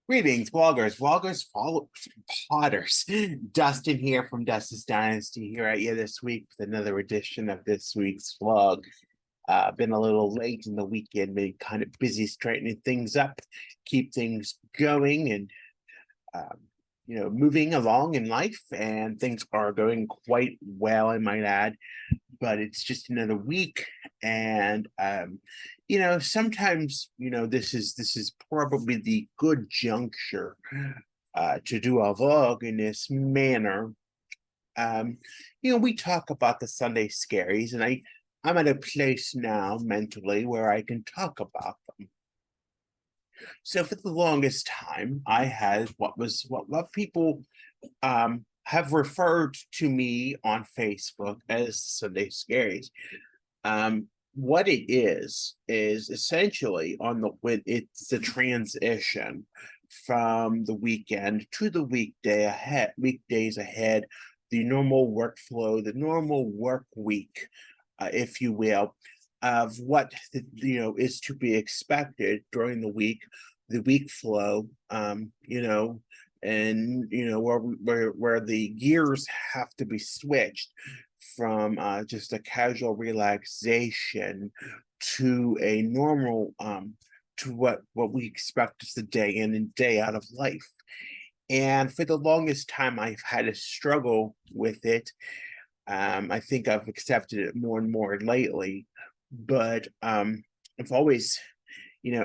Greetings, vloggers, followers, potters. Dustin here from Dustin's Dynasty here at you this week with another edition of this week's vlog. Been a little late in the weekend, been kind of busy straightening things up, keep things going, and um, moving along in life, and things are going quite well, I might add. But it's just another week, and sometimes this is probably the good juncture to do a vlog in this manner. We talk about the Sunday scaries, and I'm at a place now mentally where I can talk about them. So for the longest time, I had what people have referred to me on Facebook as Sunday Scaries. What it is essentially when it's the transition from the weekend to the weekdays ahead, the normal workflow, the normal work week, if you will, of what is to be expected during the week flow, and where the gears have to be switched from just a casual relaxation to a normal to what we expect is the day in and day out of life. And for the longest time, I've had a struggle with it. I think I've accepted it more and more lately, but I've always,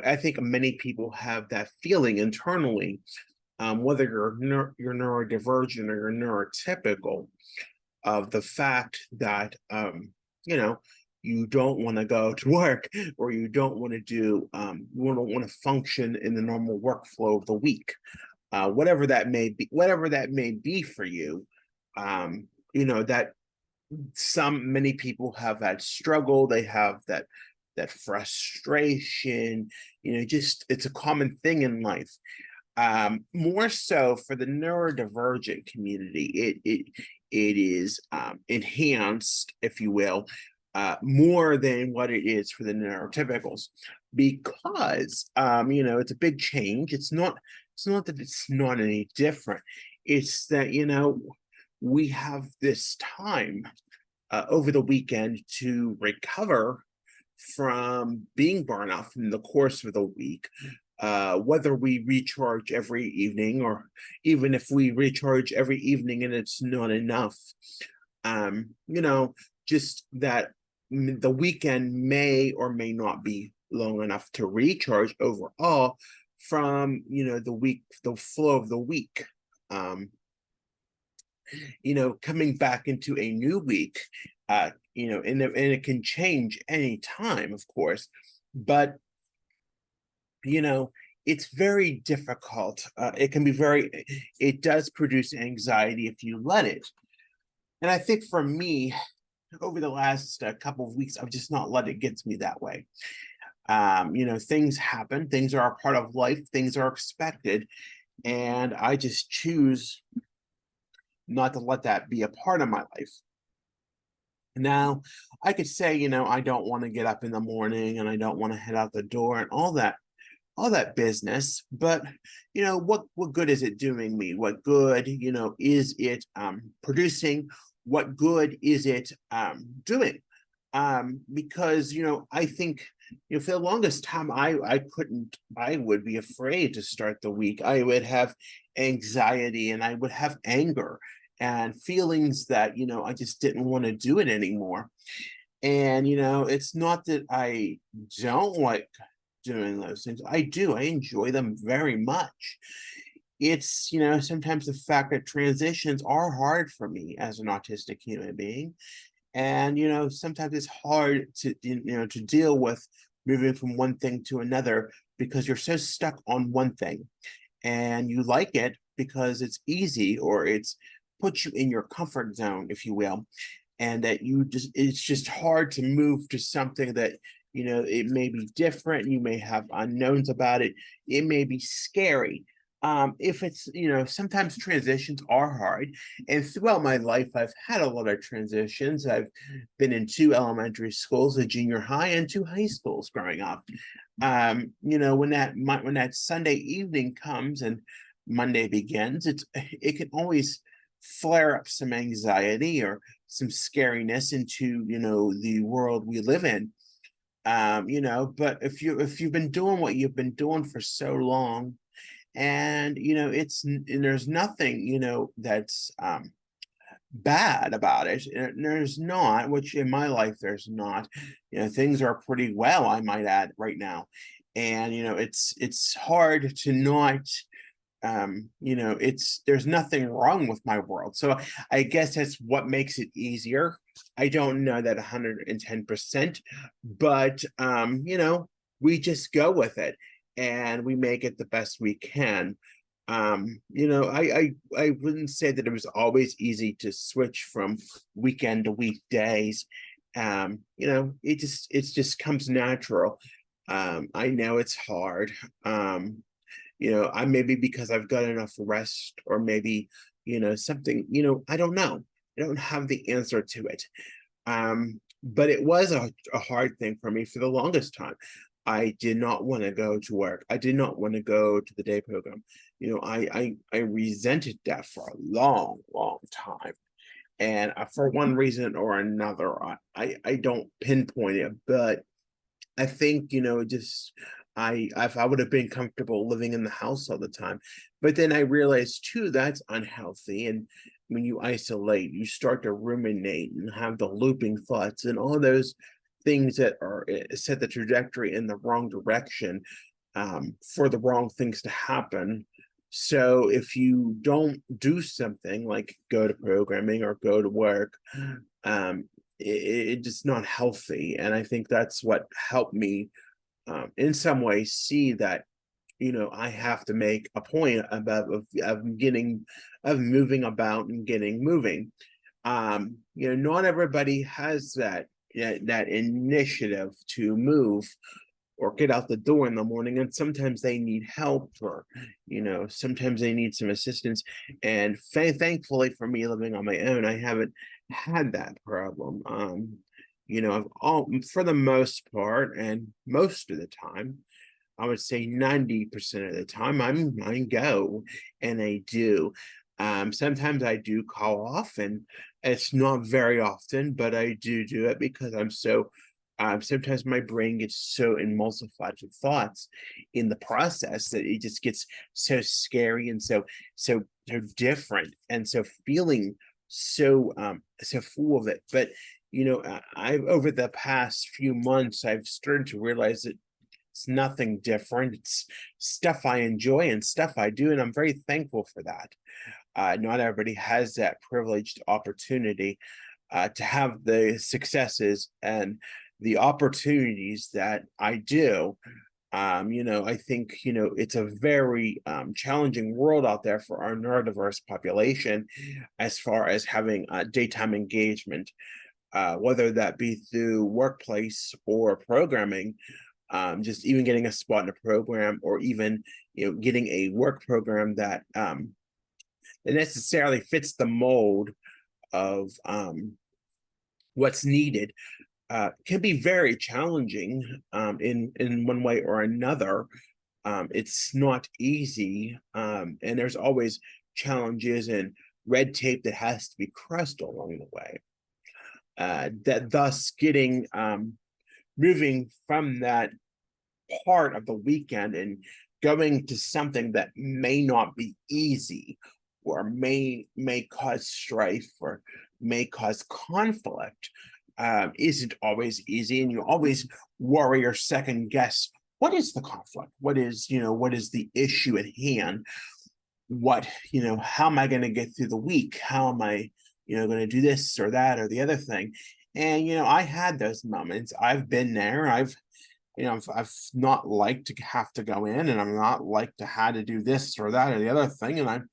I think many people have that feeling internally, whether you're neurodivergent or you're neurotypical, of the fact that you don't want to go to work, or you don't want to you don't want to function in the normal workflow of the week, whatever that may be for you. That many people have that struggle, they have that frustration, just it's a common thing in life. More so for the neurodivergent community, it is enhanced, if you will, more than what it is for the neurotypicals, because it's a big change. It's not that it's not any different. It's that we have this time over the weekend to recover from being burned out from the course of the week, whether we recharge every evening, or even if we recharge every evening and it's not enough. Just that the weekend may or may not be long enough to recharge overall from the flow of the week. Coming back into a new week, and it can change any time, of course, but it's very difficult. It does produce anxiety if you let it. And I think for me, over the last couple of weeks, I've just not let it get to me that way. Things happen, things are a part of life, things are expected, and I just choose not to let that be a part of my life. Now, I could say, I don't want to get up in the morning and I don't want to head out the door and all that business, but what good is it doing me? What good is it producing? What good is it doing? Because I think for the longest time, I would be afraid to start the week. I would have anxiety and I would have anger and feelings that I just didn't want to do it anymore. And it's not that I don't like doing those things. I do. I enjoy them very much. It's sometimes the fact that transitions are hard for me as an autistic human being, and sometimes it's hard to deal with moving from one thing to another, because you're so stuck on one thing and you like it because it's easy, or it's puts you in your comfort zone, if you will, and that it's just hard to move to something that it may be different. You may have unknowns about it. It may be scary. If it's sometimes transitions are hard, and throughout my life I've had a lot of transitions. I've been in 2 elementary schools, a junior high and 2 high schools growing up. When that Sunday evening comes and Monday begins, it can always flare up some anxiety or some scariness into, the world we live in. But if you've been doing what you've been doing for so long, and and there's nothing, that's bad about it. And there's not, which in my life there's not. Things are pretty well, I might add, right now. And it's hard to not, there's nothing wrong with my world. So I guess that's what makes it easier. I don't know that 110%, but we just go with it and we make it the best we can. I wouldn't say that it was always easy to switch from weekend to weekdays. It just comes natural. I know it's hard. I maybe because I've got enough rest, or maybe, something, I don't know. I don't have the answer to it. But it was a hard thing for me for the longest time. I did not want to go to work. I did not want to go to the day program. I resented that for a long, long time. And for one reason or another, I don't pinpoint it, but I think, just if I would have been comfortable living in the house all the time. But then I realized too that's unhealthy. And when you isolate, you start to ruminate and have the looping thoughts and all those things that are set the trajectory in the wrong direction, for the wrong things to happen. So if you don't do something like go to programming or go to work, it's just not healthy. And I think that's what helped me, in some ways, see that I have to make a point of moving about and getting moving. Not everybody has that initiative to move or get out the door in the morning, and sometimes they need help, or sometimes they need some assistance. And thankfully for me, living on my own, I haven't had that problem. For the most part, and most of the time, I would say 90% of the time, I go and I do. Sometimes I do call off, and it's not very often, but I do it because I'm so. Sometimes my brain gets so emulsified with thoughts in the process that it just gets so scary and so different, and so feeling so full of it. But I've over the past few months, I've started to realize that it's nothing different. It's stuff I enjoy and stuff I do, and I'm very thankful for that. Not everybody has that privileged opportunity, to have the successes and the opportunities that I do. I think, it's a very challenging world out there for our neurodiverse population as far as having daytime engagement, whether that be through workplace or programming. Just even getting a spot in a program, or even getting a work program that necessarily fits the mold of what's needed, can be very challenging, in one way or another. It's not easy, and there's always challenges and red tape that has to be crossed along the way. That thus getting moving from that part of the weekend and going to something that may not be easy, or may cause strife, or may cause conflict, isn't always easy. And you always worry or second guess, what is the conflict, what is the issue at hand, how am I going to get through the week, how am I going to do this or that or the other thing. And I had those moments. I've been there. I've not liked to have to go in, and I'm not like to had to do this or that or the other thing, and I've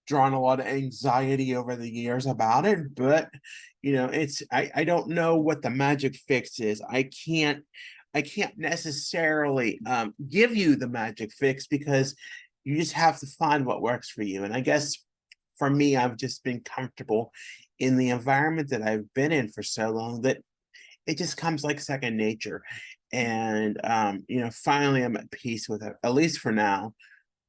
drawn a lot of anxiety over the years about it. But I don't know what the magic fix is. I can't necessarily give you the magic fix, because you just have to find what works for you. And I guess for me, I've just been comfortable in the environment that I've been in for so long that it just comes like second nature. And finally I'm at peace with it, at least for now.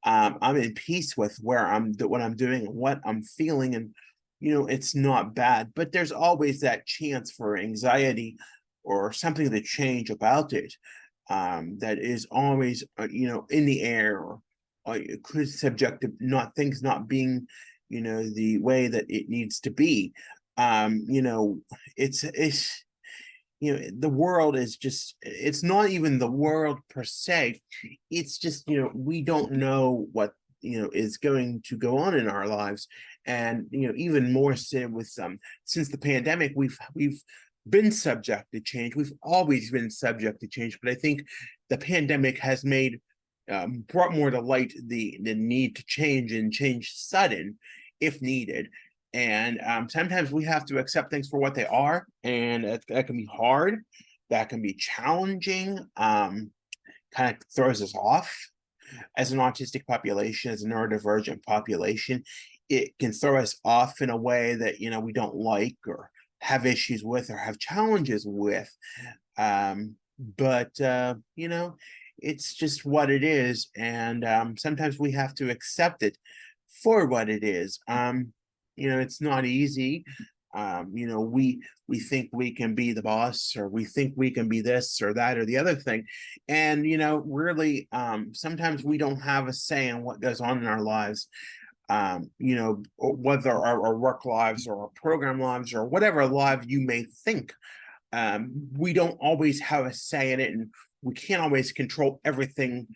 I'm in peace with where what I'm doing and what I'm feeling, and it's not bad. But there's always that chance for anxiety or something to change about it. That is always in the air, or it could subject to not things not being the way that it needs to be. It's the world is just, it's not even the world per se. It's just we don't know what is going to go on in our lives. And even more so with since the pandemic, we've been subject to change. We've always been subject to change, but I think the pandemic has made brought more to light the need to change, and change sudden if needed. And sometimes we have to accept things for what they are, and that can be hard. That can be challenging. Kind of throws us off as an autistic population, as a neurodivergent population. It can throw us off in a way that we don't like, or have issues with, or have challenges with. But it's just what it is, and sometimes we have to accept it for what it is. It's not easy. We think we can be the boss, or we think we can be this or that or the other thing. And really, sometimes we don't have a say in what goes on in our lives. Whether our work lives, or our program lives, or whatever life you may think. We don't always have a say in it, and we can't always control everything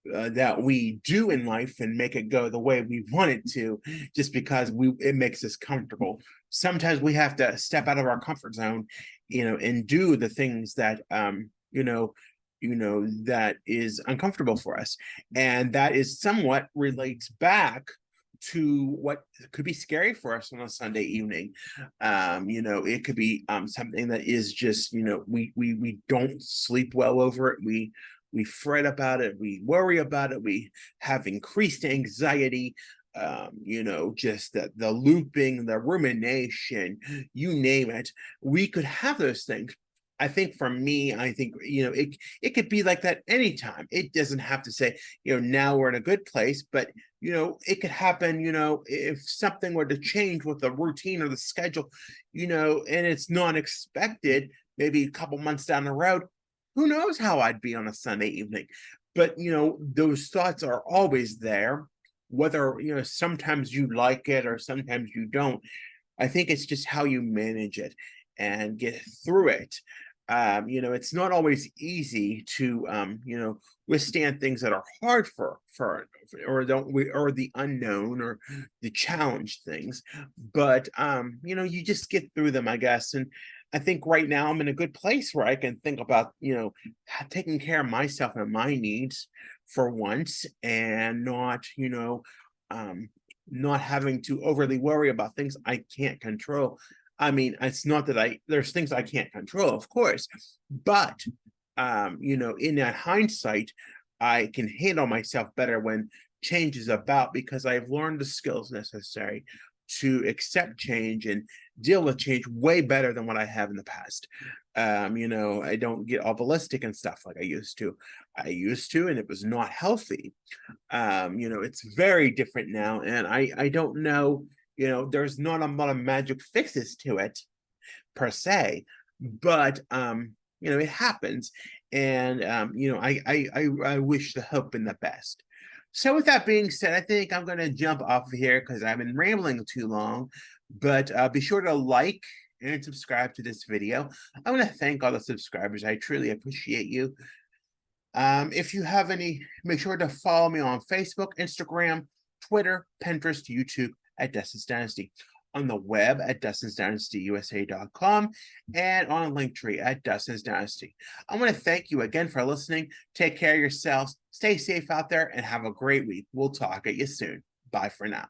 that we do in life and make it go the way we want it to, just because it makes us comfortable. Sometimes we have to step out of our comfort zone, and do the things that that is uncomfortable for us. And that is somewhat relates back to what could be scary for us on a Sunday evening. It could be something that is just, we don't sleep well over it. We fret about it, we worry about it, we have increased anxiety, just the looping, the rumination, you name it. We could have those things. I think for me, it could be like that anytime. It doesn't have to say, now we're in a good place, but it could happen, if something were to change with the routine or the schedule, and it's not expected, maybe a couple months down the road, who knows how I'd be on a Sunday evening. But those thoughts are always there, whether sometimes you like it or sometimes you don't. I think it's just how you manage it and get through it. It's not always easy to withstand things that are hard or the unknown, or the challenge things. But you just get through them, I guess. And I think right now I'm in a good place where I can think about taking care of myself and my needs for once, and not having to overly worry about things I can't control. I mean, it's not that there's things I can't control, of course, but in that hindsight, I can handle myself better when change is about, because I've learned the skills necessary to accept change and deal with change way better than what I have in the past. I don't get all ballistic and stuff like I used to. And it was not healthy. It's very different now, and I don't know, there's not a lot of magic fixes to it per se, but it happens. And I wish the hope and the best. So with that being said, I think I'm going to jump off of here because I've been rambling too long. But be sure to like and subscribe to this video. I want to thank all the subscribers. I truly appreciate you. If you have any, make sure to follow me on Facebook, Instagram, Twitter, Pinterest, YouTube at Dustin's Dynasty, on the web at DustinsDynastyUSA.com, and on Linktree at Dustin's Dynasty. I want to thank you again for listening. Take care of yourselves, stay safe out there, and have a great week. We'll talk at you soon. Bye for now.